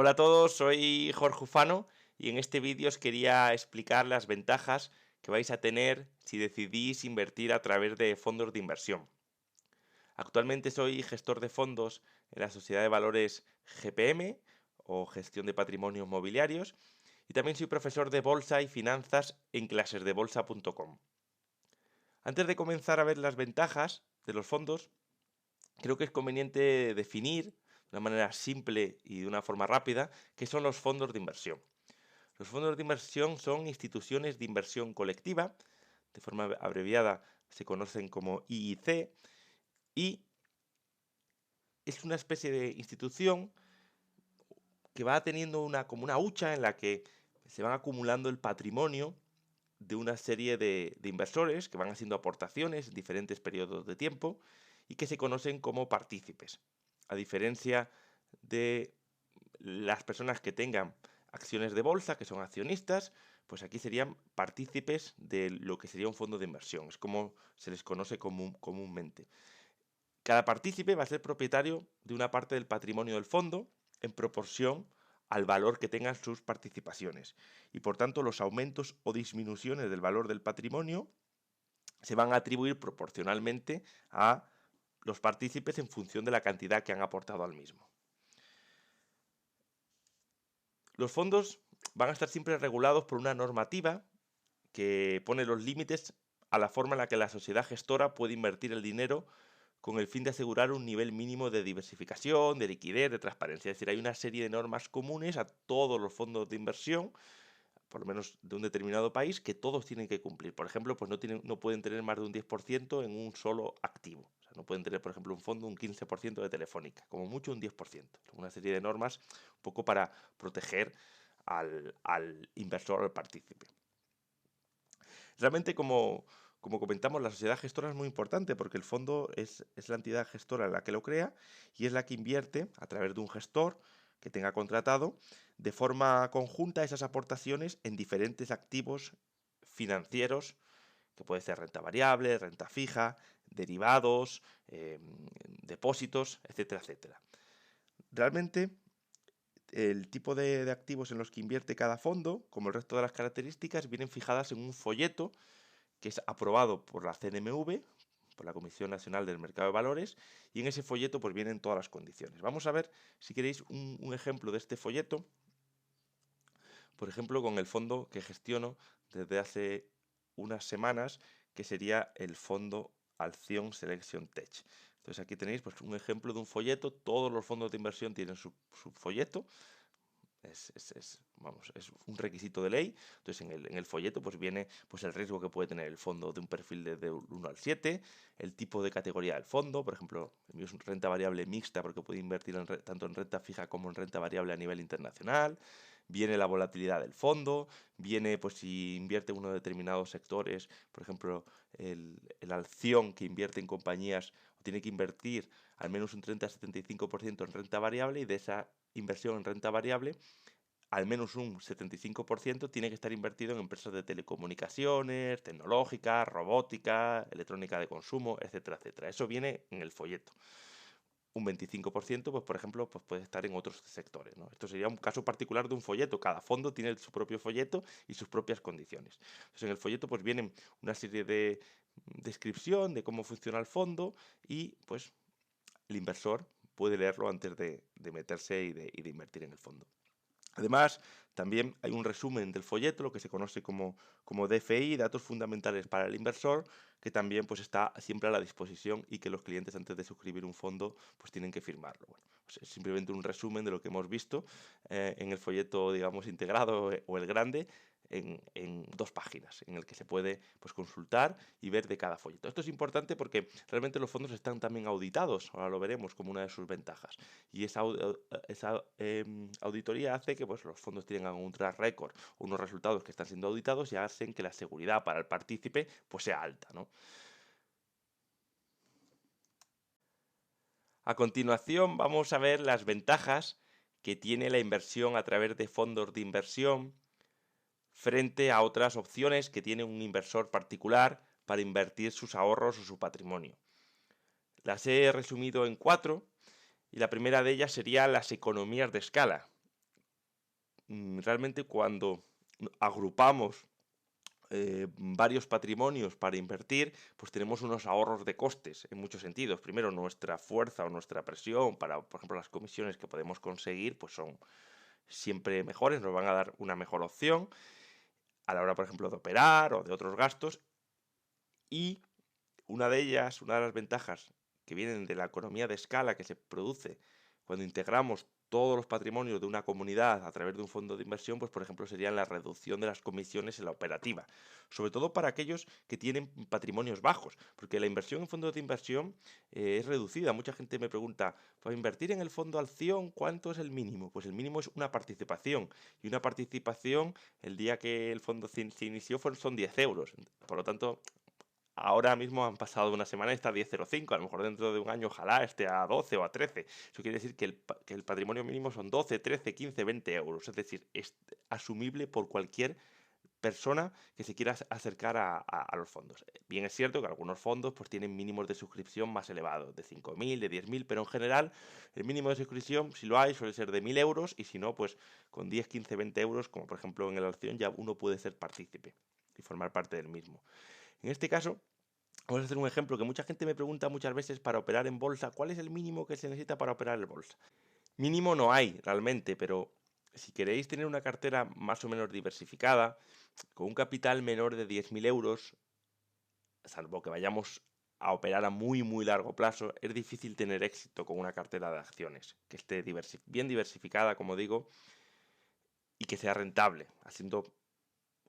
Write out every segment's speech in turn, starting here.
Hola a todos, soy Jorge Ufano y en este vídeo os quería explicar las ventajas que vais a tener si decidís invertir a través de fondos de inversión. Actualmente soy gestor de fondos en la Sociedad de Valores GPM o Gestión de Patrimonios Mobiliarios y también soy profesor de bolsa y finanzas en clasesdebolsa.com. Antes de comenzar a ver las ventajas de los fondos, creo que es conveniente definir de una manera simple y de una forma rápida qué son los fondos de inversión. Los fondos de inversión son instituciones de inversión colectiva, de forma abreviada se conocen como IIC, y es una especie de institución que va teniendo como una hucha en la que se van acumulando el patrimonio de una serie de inversores que van haciendo aportaciones en diferentes periodos de tiempo y que se conocen como partícipes. A diferencia de las personas que tengan acciones de bolsa, que son accionistas, pues aquí serían partícipes de lo que sería un fondo de inversión. Es como se les conoce comúnmente. Cada partícipe va a ser propietario de una parte del patrimonio del fondo en proporción al valor que tengan sus participaciones. Y por tanto, los aumentos o disminuciones del valor del patrimonio se van a atribuir proporcionalmente a los partícipes en función de la cantidad que han aportado al mismo. Los fondos van a estar siempre regulados por una normativa que pone los límites a la forma en la que la sociedad gestora puede invertir el dinero con el fin de asegurar un nivel mínimo de diversificación, de liquidez, de transparencia. Es decir, hay una serie de normas comunes a todos los fondos de inversión, por lo menos de un determinado país, que todos tienen que cumplir. Por ejemplo, pues no pueden tener más de un 10% en un solo activo. O sea, no pueden tener, por ejemplo, un fondo un 15% de Telefónica, como mucho un 10%. Una serie de normas un poco para proteger al inversor o al partícipe. Realmente, como comentamos, la sociedad gestora es muy importante porque el fondo es la entidad gestora la que lo crea y es la que invierte a través de un gestor que tenga contratado de forma conjunta esas aportaciones en diferentes activos financieros, que puede ser renta variable, renta fija, derivados, depósitos, etcétera, etcétera. Realmente, el tipo de activos en los que invierte cada fondo, como el resto de las características, vienen fijadas en un folleto que es aprobado por la CNMV, por la Comisión Nacional del Mercado de Valores, y en ese folleto pues vienen todas las condiciones. Vamos a ver, si queréis, un ejemplo de este folleto, por ejemplo, con el fondo que gestiono desde hace unas semanas, que sería el fondo Alción Selection Tech. Entonces aquí tenéis pues, un ejemplo de un folleto, todos los fondos de inversión tienen su folleto, vamos, es un requisito de ley. Entonces, en el folleto pues viene pues, el riesgo que puede tener el fondo de un perfil de 1 al 7, el tipo de categoría del fondo, por ejemplo, el mío es una renta variable mixta porque puede invertir tanto en renta fija como en renta variable a nivel internacional, viene la volatilidad del fondo, viene pues si invierte en uno de determinados sectores, por ejemplo, el acción que invierte en compañías o tiene que invertir al menos un 30-75% en renta variable y de esa inversión en renta variable, al menos un 75% tiene que estar invertido en empresas de telecomunicaciones, tecnológicas, robótica, electrónica de consumo, etcétera, etcétera. Eso viene en el folleto. Un 25%, pues por ejemplo, pues puede estar en otros sectores, ¿no? Esto sería un caso particular de un folleto. Cada fondo tiene su propio folleto y sus propias condiciones. Entonces, en el folleto pues vienen una serie de descripción de cómo funciona el fondo y pues el inversor puede leerlo antes de meterse y de invertir en el fondo. Además, también hay un resumen del folleto, lo que se conoce como DFI, datos fundamentales para el inversor, que también pues, está siempre a la disposición y que los clientes antes de suscribir un fondo pues, tienen que firmarlo. Bueno, pues es simplemente un resumen de lo que hemos visto en el folleto, digamos, integrado o el grande, en 2 páginas, en el que se puede pues, consultar y ver de cada folleto. Esto es importante porque realmente los fondos están también auditados, ahora lo veremos como una de sus ventajas. Y esa auditoría hace que pues, los fondos tengan un track record, unos resultados que están siendo auditados y hacen que la seguridad para el partícipe pues, sea alta, ¿no? A continuación vamos a ver las ventajas que tiene la inversión a través de fondos de inversión frente a otras opciones que tiene un inversor particular para invertir sus ahorros o su patrimonio. Las he resumido en 4 y la primera de ellas sería las economías de escala, realmente cuando agrupamos varios patrimonios para invertir, pues tenemos unos ahorros de costes en muchos sentidos. Primero, nuestra fuerza o nuestra presión para, por ejemplo, las comisiones que podemos conseguir, pues son siempre mejores, nos van a dar una mejor opción a la hora, por ejemplo, de operar o de otros gastos. Y una de ellas, una de las ventajas que vienen de la economía de escala que se produce cuando integramos todos los patrimonios de una comunidad a través de un fondo de inversión, pues por ejemplo sería la reducción de las comisiones en la operativa, sobre todo para aquellos que tienen patrimonios bajos, porque la inversión en fondos de inversión es reducida. Mucha gente me pregunta, para invertir en el fondo acción, ¿cuánto es el mínimo? Pues el mínimo es una participación, y una participación el día que el fondo se inició son 10 euros. Por lo tanto, ahora mismo han pasado una semana y está a 10,05. A lo mejor dentro de un año ojalá esté a 12 o a 13. Eso quiere decir que el patrimonio mínimo son 12, 13, 15, 20 euros. Es decir, es asumible por cualquier persona que se quiera acercar a los fondos. Bien es cierto que algunos fondos pues tienen mínimos de suscripción más elevados, de 5.000, de 10.000, pero en general el mínimo de suscripción, si lo hay, suele ser de 1.000 euros, y si no, pues con 10, 15, 20 euros, como por ejemplo en la acción, ya uno puede ser partícipe y formar parte del mismo. En este caso, vamos a hacer un ejemplo que mucha gente me pregunta muchas veces para operar en bolsa. ¿Cuál es el mínimo que se necesita para operar en bolsa? Mínimo no hay realmente, pero si queréis tener una cartera más o menos diversificada, con un capital menor de 10.000 euros, salvo que vayamos a operar a muy muy largo plazo, es difícil tener éxito con una cartera de acciones que esté bien diversificada, como digo, y que sea rentable, haciendo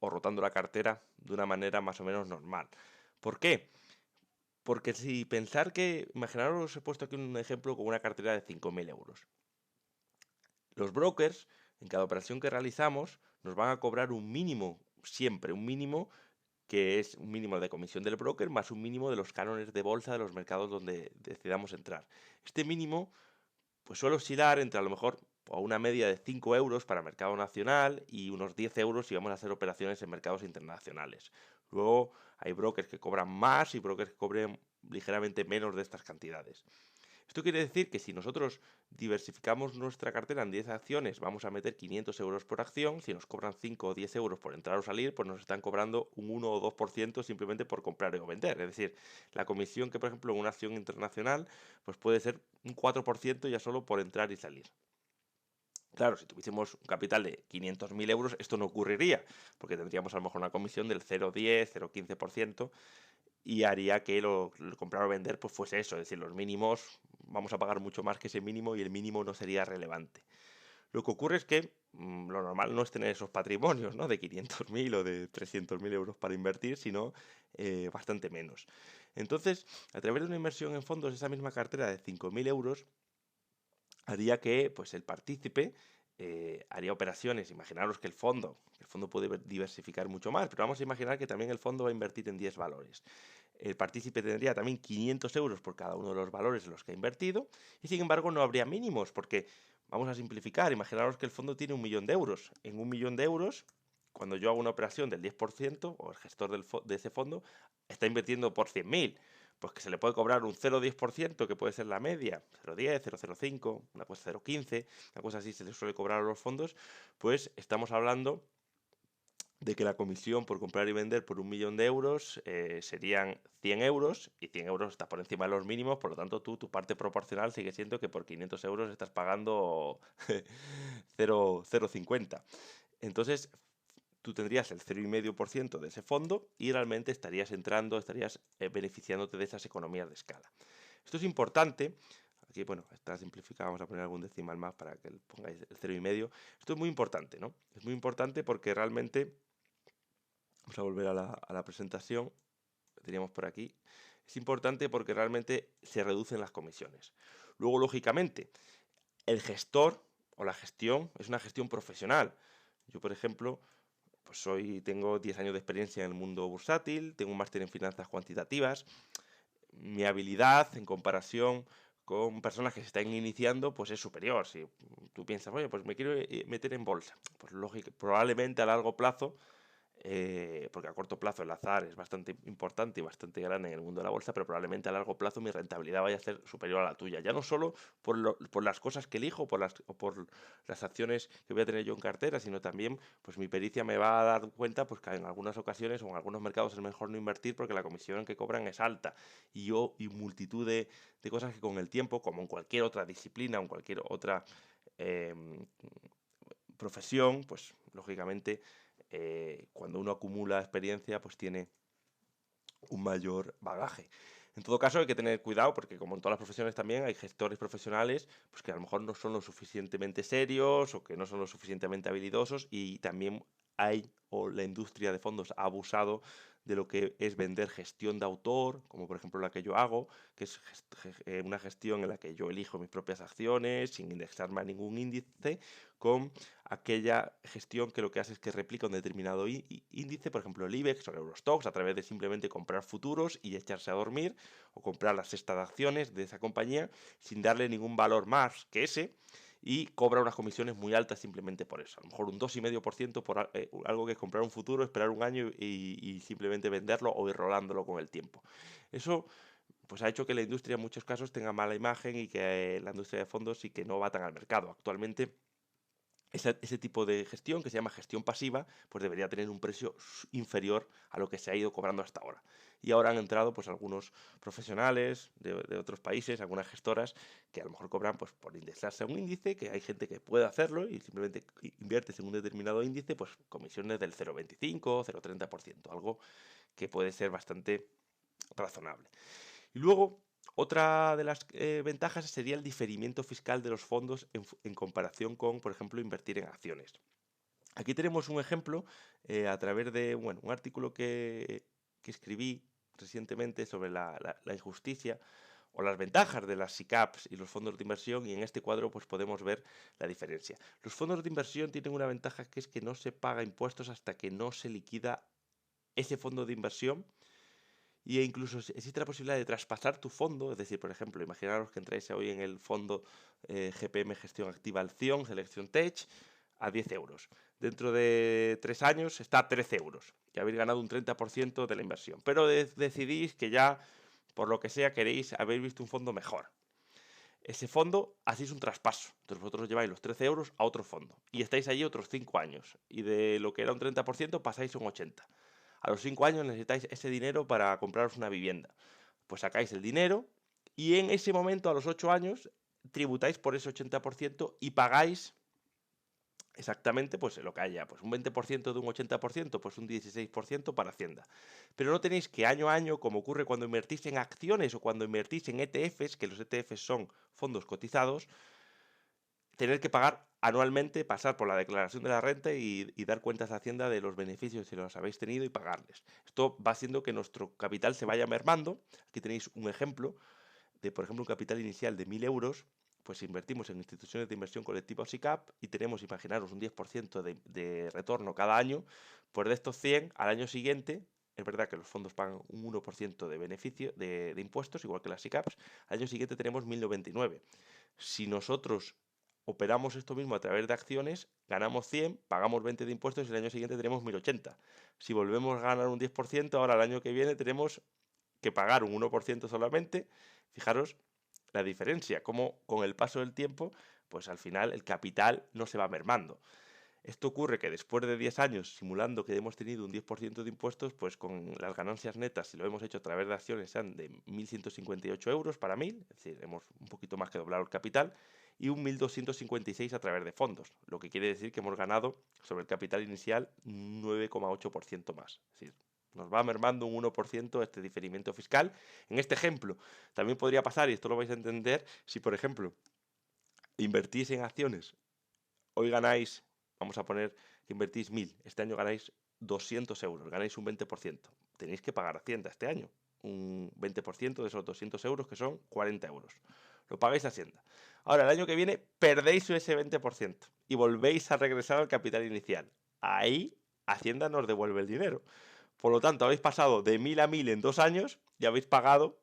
o rotando la cartera de una manera más o menos normal. ¿Por qué? Porque si pensar que, imaginaros, os he puesto aquí un ejemplo con una cartera de 5.000 euros. Los brokers, en cada operación que realizamos, nos van a cobrar un mínimo, siempre un mínimo, que es un mínimo de comisión del broker más un mínimo de los cánones de bolsa de los mercados donde decidamos entrar. Este mínimo pues suele oscilar entre a lo mejor a una media de 5 euros para mercado nacional y unos 10 euros si vamos a hacer operaciones en mercados internacionales. Luego hay brokers que cobran más y brokers que cobran ligeramente menos de estas cantidades. Esto quiere decir que si nosotros diversificamos nuestra cartera en 10 acciones, vamos a meter 500 euros por acción. Si nos cobran 5 o 10 euros por entrar o salir, pues nos están cobrando un 1 o 2% simplemente por comprar o vender. Es decir, la comisión que, por ejemplo, en una acción internacional, pues puede ser un 4% ya solo por entrar y salir. Claro, si tuviésemos un capital de 500.000 euros, esto no ocurriría, porque tendríamos a lo mejor una comisión del 0,10, 0,15%, y haría que lo comprar o vender pues fuese eso, es decir, los mínimos, vamos a pagar mucho más que ese mínimo y el mínimo no sería relevante. Lo que ocurre es que lo normal no es tener esos patrimonios, ¿no? De 500.000 o de 300.000 euros para invertir, sino bastante menos. Entonces, a través de una inversión en fondos, esa misma cartera de 5.000 euros haría que pues, el partícipe haría operaciones. Imaginaros que el fondo puede diversificar mucho más, pero vamos a imaginar que también el fondo va a invertir en 10 valores. El partícipe tendría también 500 euros por cada uno de los valores en los que ha invertido, y sin embargo no habría mínimos, porque vamos a simplificar. Imaginaros que el fondo tiene 1.000.000 de euros. En 1.000.000 de euros, cuando yo hago una operación del 10%, o el gestor de ese fondo está invirtiendo por 100.000, pues que se le puede cobrar un 0,10%, que puede ser la media, 0,10, 0,05, una cosa 0,15, una cosa así se le suele cobrar a los fondos, pues estamos hablando de que la comisión por comprar y vender por 1.000.000 de euros serían 100 euros, y 100 euros está por encima de los mínimos, por lo tanto tu parte proporcional sigue siendo que por 500 euros estás pagando 0,50. Entonces, tú tendrías el 0,5% de ese fondo y realmente estarías beneficiándote de esas economías de escala. Esto es importante. Aquí, bueno, está simplificado, vamos a poner algún decimal más para que pongáis el 0,5. Esto es muy importante, ¿no? Es muy importante porque realmente, vamos a volver a la presentación que teníamos por aquí. Es importante porque realmente se reducen las comisiones. Luego, lógicamente, el gestor o la gestión es una gestión profesional. Yo, por ejemplo, pues tengo 10 años de experiencia en el mundo bursátil, tengo un máster en finanzas cuantitativas. Mi habilidad en comparación con personas que se están iniciando, pues es superior. Si tú piensas, oye, pues me quiero meter en bolsa, pues lógico, probablemente a largo plazo porque a corto plazo el azar es bastante importante y bastante grande en el mundo de la bolsa, pero probablemente a largo plazo mi rentabilidad vaya a ser superior a la tuya. Ya no solo por las cosas que elijo, o por las acciones que voy a tener yo en cartera, sino también pues mi pericia me va a dar cuenta pues que en algunas ocasiones o en algunos mercados es mejor no invertir porque la comisión que cobran es alta. Y multitud de cosas que con el tiempo, como en cualquier otra disciplina o en cualquier otra em, profesión, pues lógicamente cuando uno acumula experiencia, pues tiene un mayor bagaje. En todo caso, hay que tener cuidado porque, como en todas las profesiones también, hay gestores profesionales pues, que a lo mejor no son lo suficientemente serios o que no son lo suficientemente habilidosos, y también o la industria de fondos ha abusado de lo que es vender gestión de autor, como por ejemplo la que yo hago, que es una gestión en la que yo elijo mis propias acciones sin indexarme a ningún índice, con aquella gestión que lo que hace es que replica un determinado índice, por ejemplo el IBEX o el Eurostoxx, a través de simplemente comprar futuros y echarse a dormir, o comprar la cesta de acciones de esa compañía sin darle ningún valor más que ese, y cobra unas comisiones muy altas simplemente por eso. A lo mejor un 2,5% por algo que es comprar un futuro, esperar un año y simplemente venderlo o ir rolándolo con el tiempo. Eso pues ha hecho que la industria en muchos casos tenga mala imagen y que la industria de fondos sí que no va tan al mercado. Actualmente ese tipo de gestión, que se llama gestión pasiva, pues debería tener un precio inferior a lo que se ha ido cobrando hasta ahora. Y ahora han entrado pues algunos profesionales de otros países, algunas gestoras, que a lo mejor cobran pues por indexarse a un índice, que hay gente que puede hacerlo y simplemente inviertes en un determinado índice, pues comisiones del 0,25, 0,30%, algo que puede ser bastante razonable. Y luego, otra de las ventajas sería el diferimiento fiscal de los fondos en comparación con, por ejemplo, invertir en acciones. Aquí tenemos un ejemplo a través de un artículo que escribí recientemente sobre la injusticia o las ventajas de las SICAPs y los fondos de inversión, y en este cuadro pues podemos ver la diferencia. Los fondos de inversión tienen una ventaja, que es que no se paga impuestos hasta que no se liquida ese fondo de inversión, e incluso existe la posibilidad de traspasar tu fondo, es decir, por ejemplo, imaginaros que entráis hoy en el fondo GPM Gestión Activa Acción, Selección Tech, a 10 euros. Dentro de 3 años está a 13 euros, y habéis ganado un 30% de la inversión. Pero decidís que ya, por lo que sea, habéis visto un fondo mejor. Ese fondo, así es un traspaso. Entonces vosotros lleváis los 13 euros a otro fondo y estáis allí otros 5 años. Y de lo que era un 30% pasáis a un 80%. A los 5 años necesitáis ese dinero para compraros una vivienda. Pues sacáis el dinero y en ese momento, a los 8 años, tributáis por ese 80% y pagáis exactamente pues lo que haya. Pues un 20% de un 80%, pues un 16% para Hacienda. Pero no tenéis que año a año, como ocurre cuando invertís en acciones o cuando invertís en ETFs, que los ETFs son fondos cotizados, tener que pagar anualmente, pasar por la declaración de la renta y dar cuentas a Hacienda de los beneficios si los habéis tenido y pagarles. Esto va haciendo que nuestro capital se vaya mermando. Aquí tenéis un ejemplo de, por ejemplo, un capital inicial de 1.000 euros, pues invertimos en instituciones de inversión colectiva o SICAP y tenemos, imaginaros, un 10% de retorno cada año. Pues de estos 100, al año siguiente, es verdad que los fondos pagan un 1% de beneficio de impuestos, igual que las SICAPs, al año siguiente tenemos 1.099. Si nosotros operamos esto mismo a través de acciones, ganamos 100, pagamos 20 de impuestos y el año siguiente tenemos 1.080. Si volvemos a ganar un 10%, ahora el año que viene tenemos que pagar un 1% solamente. Fijaros la diferencia, como con el paso del tiempo, pues al final el capital no se va mermando. Esto ocurre que después de 10 años simulando que hemos tenido un 10% de impuestos, pues con las ganancias netas, si lo hemos hecho a través de acciones, sean de 1.158 euros para 1.000, es decir, hemos un poquito más que doblado el capital, y un 1.256 a través de fondos, lo que quiere decir que hemos ganado sobre el capital inicial 9,8% más. Es decir, nos va mermando un 1% este diferimiento fiscal. En este ejemplo, también podría pasar, y esto lo vais a entender, si por ejemplo invertís en acciones, hoy ganáis, vamos a poner que invertís 1.000, este año ganáis 200 euros, ganáis un 20%. Tenéis que pagar Hacienda este año, un 20% de esos 200 euros, que son 40 euros. Lo pagáis a Hacienda. Ahora, el año que viene, perdéis ese 20% y volvéis a regresar al capital inicial. Ahí, Hacienda nos devuelve el dinero. Por lo tanto, habéis pasado de 1.000 a 1.000 en 2 años y habéis pagado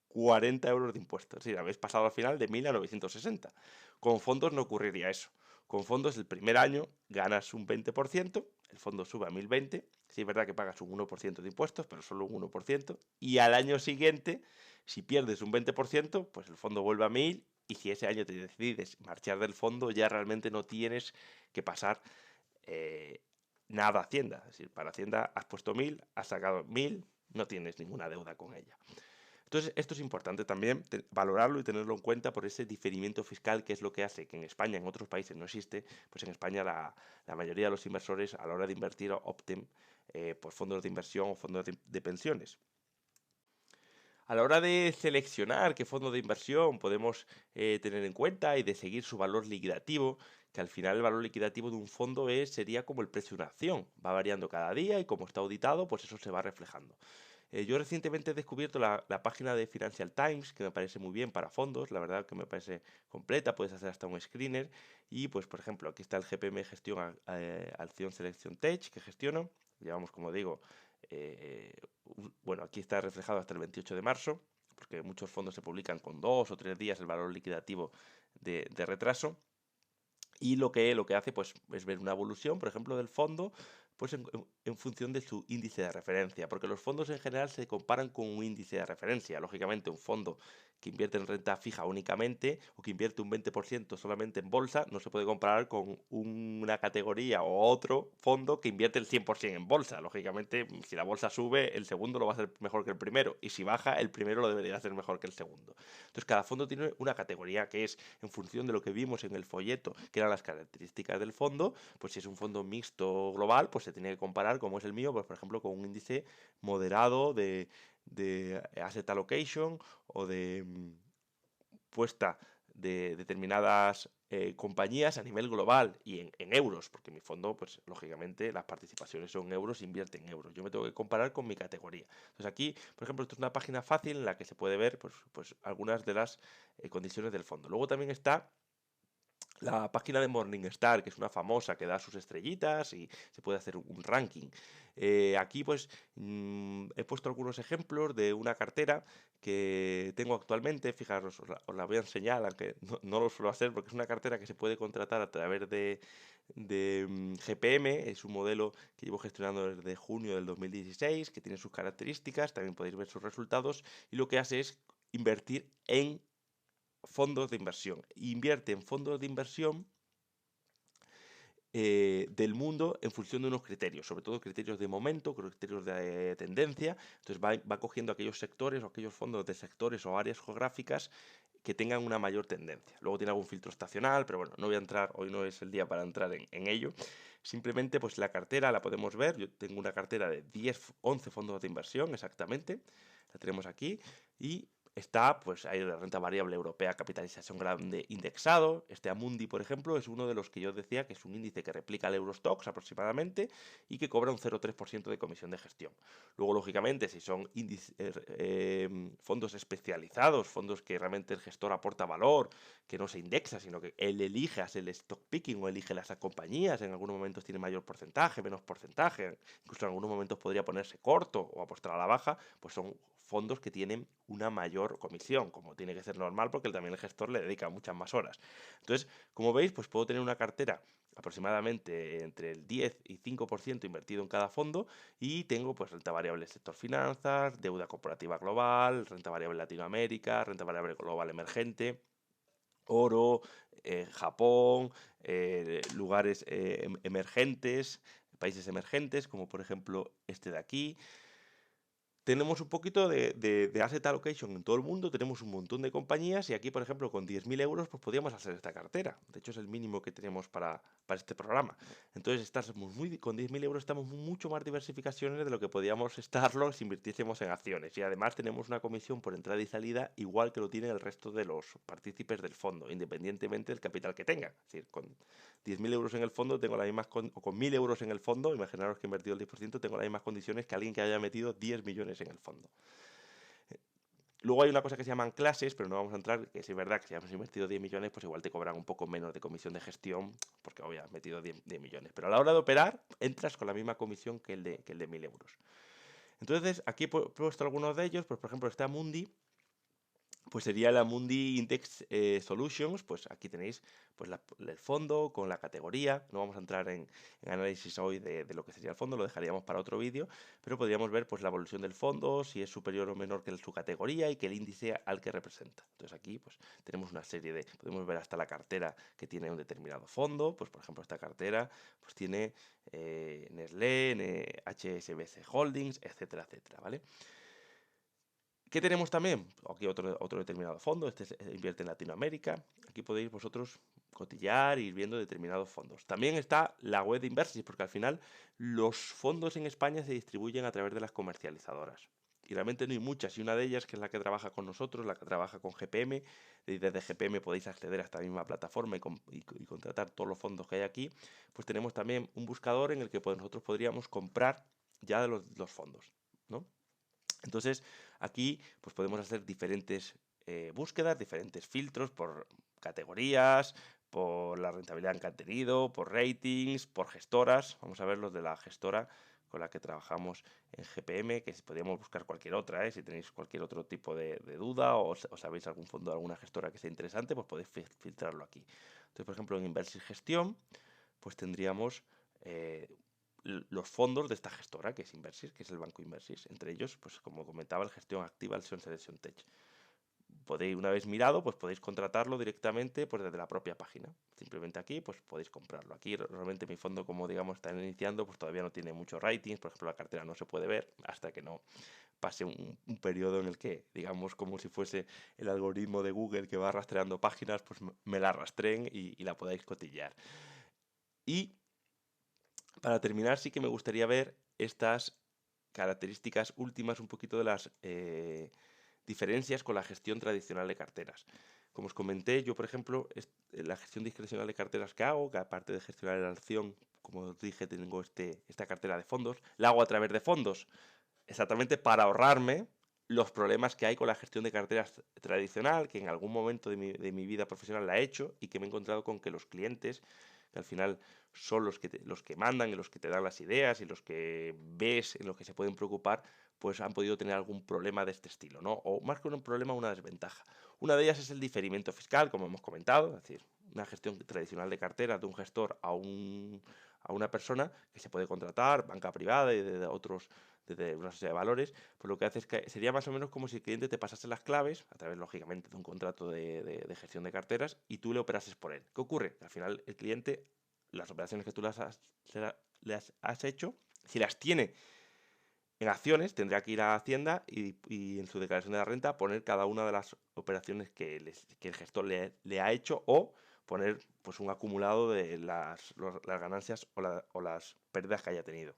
40 euros de impuestos. Es decir, habéis pasado al final de 1.000 a 960. Con fondos no ocurriría eso. Con fondos el primer año ganas un 20%, el fondo sube a 1020, sí es verdad que pagas un 1% de impuestos, pero solo un 1%, y al año siguiente, si pierdes un 20%, pues el fondo vuelve a 1000, y si ese año te decides marchar del fondo, ya realmente no tienes que pasar nada a Hacienda. Es decir, para Hacienda has puesto 1000, has sacado 1000, no tienes ninguna deuda con ella. Entonces, esto es importante también valorarlo y tenerlo en cuenta por ese diferimiento fiscal, que es lo que hace que en España, en otros países no existe, pues en España la mayoría de los inversores a la hora de invertir opten por fondos de inversión o fondos de pensiones. A la hora de seleccionar qué fondo de inversión podemos tener en cuenta y de seguir su valor liquidativo, que al final el valor liquidativo de un fondo sería como el precio de una acción, va variando cada día y como está auditado, pues eso se va reflejando. Yo recientemente he descubierto la página de Financial Times, que me parece muy bien para fondos, la verdad que me parece completa, puedes hacer hasta un screener y pues por ejemplo aquí está el GPM Gestión Acción Selección Tech que gestiono, llevamos como digo, bueno aquí está reflejado hasta el 28 de marzo, porque muchos fondos se publican con 2 o 3 días el valor liquidativo de retraso. Y lo que hace pues, es ver una evolución, por ejemplo, del fondo pues en función de su índice de referencia, porque los fondos en general se comparan con un índice de referencia. Lógicamente, un fondo que invierte en renta fija únicamente o que invierte un 20% solamente en bolsa no se puede comparar con una categoría o otro fondo que invierte el 100% en bolsa. Lógicamente, si la bolsa sube, el segundo lo va a hacer mejor que el primero, y si baja, el primero lo debería hacer mejor que el segundo. Entonces, cada fondo tiene una categoría que es en función de lo que vimos en el folleto, que eran las características del fondo. Pues si es un fondo mixto global, pues se tiene que comparar, como es el mío, pues por ejemplo, con un índice moderado de asset allocation o de puesta de determinadas compañías a nivel global y en euros, porque mi fondo, pues lógicamente las participaciones son euros, invierte en euros. Yo me tengo que comparar con mi categoría. Entonces aquí, por ejemplo, esto es una página fácil en la que se puede ver pues algunas de las condiciones del fondo. Luego también está la página de Morningstar, que es una famosa que da sus estrellitas y se puede hacer un ranking. Aquí pues he puesto algunos ejemplos de una cartera que tengo actualmente. Fijaros, os la voy a enseñar, aunque no lo suelo hacer porque es una cartera que se puede contratar a través de GPM. Es un modelo que llevo gestionando desde junio del 2016, que tiene sus características, también podéis ver sus resultados, y lo que hace es invertir en fondos de inversión. Invierte en fondos de inversión del mundo en función de unos criterios, sobre todo criterios de momento, criterios de tendencia. Entonces va cogiendo aquellos sectores o aquellos fondos de sectores o áreas geográficas que tengan una mayor tendencia. Luego tiene algún filtro estacional, pero bueno, no voy a entrar, hoy no es el día para entrar en ello. Simplemente pues la cartera la podemos ver. Yo tengo una cartera de 10, 11 fondos de inversión exactamente, la tenemos aquí, y está, pues hay la renta variable europea, capitalización grande indexado. Este Amundi, por ejemplo, es uno de los que yo decía que es un índice que replica el Eurostoxx aproximadamente y que cobra un 0,3% de comisión de gestión. Luego, lógicamente, si son fondos especializados, fondos que realmente el gestor aporta valor, que no se indexa, sino que él elige, hace el stock picking o elige las compañías, en algunos momentos tiene mayor porcentaje, menos porcentaje, incluso en algunos momentos podría ponerse corto o apostar a la baja, pues son fondos que tienen una mayor comisión, como tiene que ser normal porque también el gestor le dedica muchas más horas. Entonces, como veis, pues puedo tener una cartera aproximadamente entre el 10 y 5% invertido en cada fondo, y tengo pues renta variable sector finanzas, deuda corporativa global, renta variable Latinoamérica, renta variable global emergente, oro, Japón, lugares emergentes, países emergentes, como por ejemplo este de aquí. Tenemos un poquito de asset allocation en todo el mundo, tenemos un montón de compañías, y aquí, por ejemplo, con 10.000 euros, pues podríamos hacer esta cartera. De hecho, es el mínimo que tenemos para este programa. Entonces, con 10.000 euros estamos mucho más diversificaciones de lo que podíamos estarlo si invirtiésemos en acciones. Y además tenemos una comisión por entrada y salida igual que lo tiene el resto de los partícipes del fondo, independientemente del capital que tenga. Es decir, con 10.000 euros en el fondo tengo las mismas, o con 1.000 euros en el fondo, imaginaros que he invertido el 10%, tengo las mismas condiciones que alguien que haya metido 10 millones en el fondo. Luego hay una cosa que se llaman clases, pero no vamos a entrar, que si es verdad que si has invertido 10 millones, pues igual te cobran un poco menos de comisión de gestión, porque hoy has metido 10 millones. Pero a la hora de operar, entras con la misma comisión que el de 1.000 euros. Entonces, aquí he puesto algunos de ellos, pues por ejemplo está Mundi, pues sería la Mundi Index Solutions. Pues aquí tenéis pues el fondo con la categoría. No vamos a entrar en análisis hoy de lo que sería el fondo, lo dejaríamos para otro vídeo, pero podríamos ver pues la evolución del fondo, si es superior o menor que su categoría y que el índice al que representa. Entonces aquí pues tenemos una serie de, podemos ver hasta la cartera que tiene un determinado fondo. Pues por ejemplo esta cartera pues tiene Nestlé, HSBC Holdings, etcétera, etcétera, ¿vale? ¿Qué tenemos también? Aquí otro determinado fondo, invierte en Latinoamérica. Aquí podéis vosotros cotillar e ir viendo determinados fondos. También está la web de Inversis, porque al final los fondos en España se distribuyen a través de las comercializadoras. Y realmente no hay muchas, y una de ellas, que es la que trabaja con nosotros, la que trabaja con GPM, y desde GPM podéis acceder a esta misma plataforma y contratar todos los fondos que hay aquí. Pues tenemos también un buscador en el que nosotros podríamos comprar ya los fondos, ¿no? Entonces, aquí pues podemos hacer diferentes búsquedas, diferentes filtros por categorías, por la rentabilidad que han tenido, por ratings, por gestoras. Vamos a ver los de la gestora con la que trabajamos en GPM, que podríamos buscar cualquier otra, si tenéis cualquier otro tipo de duda o sabéis algún fondo, alguna gestora que sea interesante, pues podéis filtrarlo aquí. Entonces, por ejemplo, en Inversis Gestión, pues tendríamos los fondos de esta gestora, que es Inversis, que es el banco Inversis. Entre ellos, pues como comentaba, el Gestión Activa, el Selection Tech. Podéis, una vez mirado, pues podéis contratarlo directamente pues desde la propia página. Simplemente aquí, pues podéis comprarlo. Aquí realmente mi fondo, como digamos, está iniciando, pues todavía no tiene muchos ratings. Por ejemplo, la cartera no se puede ver hasta que no pase un periodo en el que, digamos, como si fuese el algoritmo de Google que va rastreando páginas, pues me la rastreen y la podáis cotillar. Y para terminar, sí que me gustaría ver estas características últimas, un poquito de las diferencias con la gestión tradicional de carteras. Como os comenté, yo, por ejemplo, la gestión discrecional de carteras que hago, que aparte de gestionar la acción, como os dije, tengo esta cartera de fondos, la hago a través de fondos, exactamente para ahorrarme los problemas que hay con la gestión de carteras tradicional, que en algún momento de mi vida profesional la he hecho y que me he encontrado con que los clientes, que al final son los que mandan y los que te dan las ideas y los que ves, en los que se pueden preocupar, pues han podido tener algún problema de este estilo, ¿no? O más que un problema, una desventaja. Una de ellas es el diferimiento fiscal, como hemos comentado, es decir, una gestión tradicional de carteras de un gestor a una persona que se puede contratar, banca privada y de otros, de una sociedad de valores, pues lo que hace es que sería más o menos como si el cliente te pasase las claves, a través, lógicamente, de un contrato de gestión de carteras, y tú le operases por él. ¿Qué ocurre? Al final, el cliente, las operaciones que tú les has hecho, si las tiene en acciones, tendría que ir a Hacienda y en su declaración de la renta poner cada una de las operaciones que el gestor le ha hecho, o poner pues un acumulado de las ganancias o las pérdidas que haya tenido.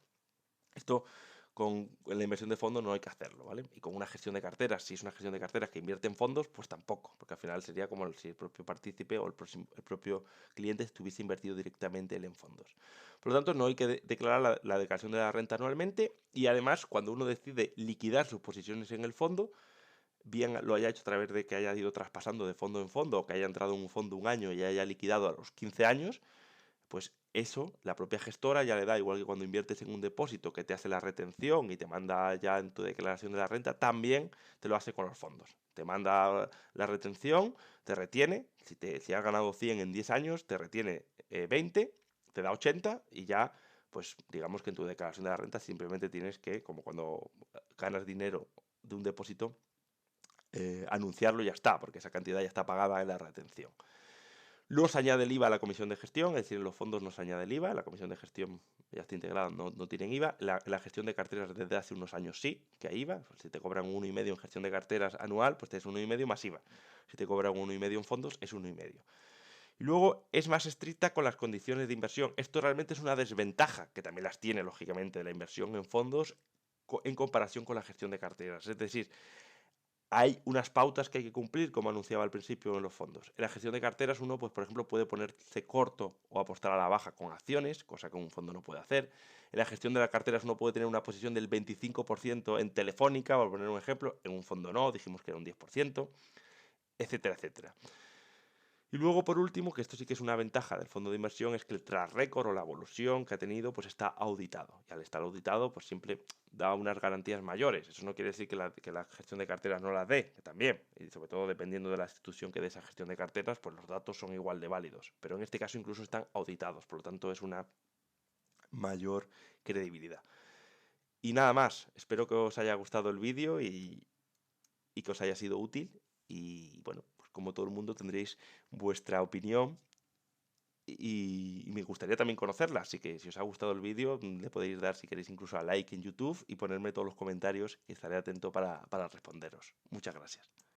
Esto con la inversión de fondos no hay que hacerlo, ¿vale? Y con una gestión de carteras, si es una gestión de carteras que invierte en fondos, pues tampoco, porque al final sería como si el propio partícipe o el propio cliente estuviese invertido directamente él en fondos. Por lo tanto, no hay que declarar la declaración de la renta anualmente, y además, cuando uno decide liquidar sus posiciones en el fondo, bien lo haya hecho a través de que haya ido traspasando de fondo en fondo, o que haya entrado en un fondo un año y haya liquidado a los 15 años, pues eso, la propia gestora ya le da, igual que cuando inviertes en un depósito que te hace la retención y te manda ya en tu declaración de la renta, también te lo hace con los fondos. Te manda la retención, te retiene, si has ganado 100 en 10 años, te retiene 20, te da 80 y ya, pues digamos que en tu declaración de la renta simplemente tienes que, como cuando ganas dinero de un depósito, anunciarlo y ya está, porque esa cantidad ya está pagada en la retención. Luego se añade el IVA a la comisión de gestión, es decir, en los fondos no se añade el IVA, la comisión de gestión ya está integrada, no tienen IVA. La gestión de carteras desde hace unos años sí que hay IVA. Si te cobran 1,5 en gestión de carteras anual, pues tienes 1,5 más IVA. Si te cobran 1,5 en fondos, es 1,5. Y luego es más estricta con las condiciones de inversión. Esto realmente es una desventaja, que también las tiene, lógicamente, de la inversión en fondos en comparación con la gestión de carteras. Es decir, hay unas pautas que hay que cumplir, como anunciaba al principio en los fondos. En la gestión de carteras uno, pues por ejemplo, puede ponerse corto o apostar a la baja con acciones, cosa que un fondo no puede hacer. En la gestión de las carteras uno puede tener una posición del 25% en Telefónica, por poner un ejemplo, en un fondo no, dijimos que era un 10%, etcétera, etcétera. Y luego, por último, que esto sí que es una ventaja del fondo de inversión, es que el track record o la evolución que ha tenido, pues está auditado. Y al estar auditado, pues siempre da unas garantías mayores. Eso no quiere decir que la gestión de carteras no las dé, que también. Y sobre todo dependiendo de la institución que dé esa gestión de carteras, pues los datos son igual de válidos. Pero en este caso incluso están auditados, por lo tanto es una mayor credibilidad. Y nada más, espero que os haya gustado el vídeo y que os haya sido útil. Y bueno, pues como todo el mundo tendréis vuestra opinión y me gustaría también conocerla, así que si os ha gustado el vídeo le podéis dar si queréis incluso a like en YouTube y ponerme todos los comentarios y estaré atento para responderos. Muchas gracias.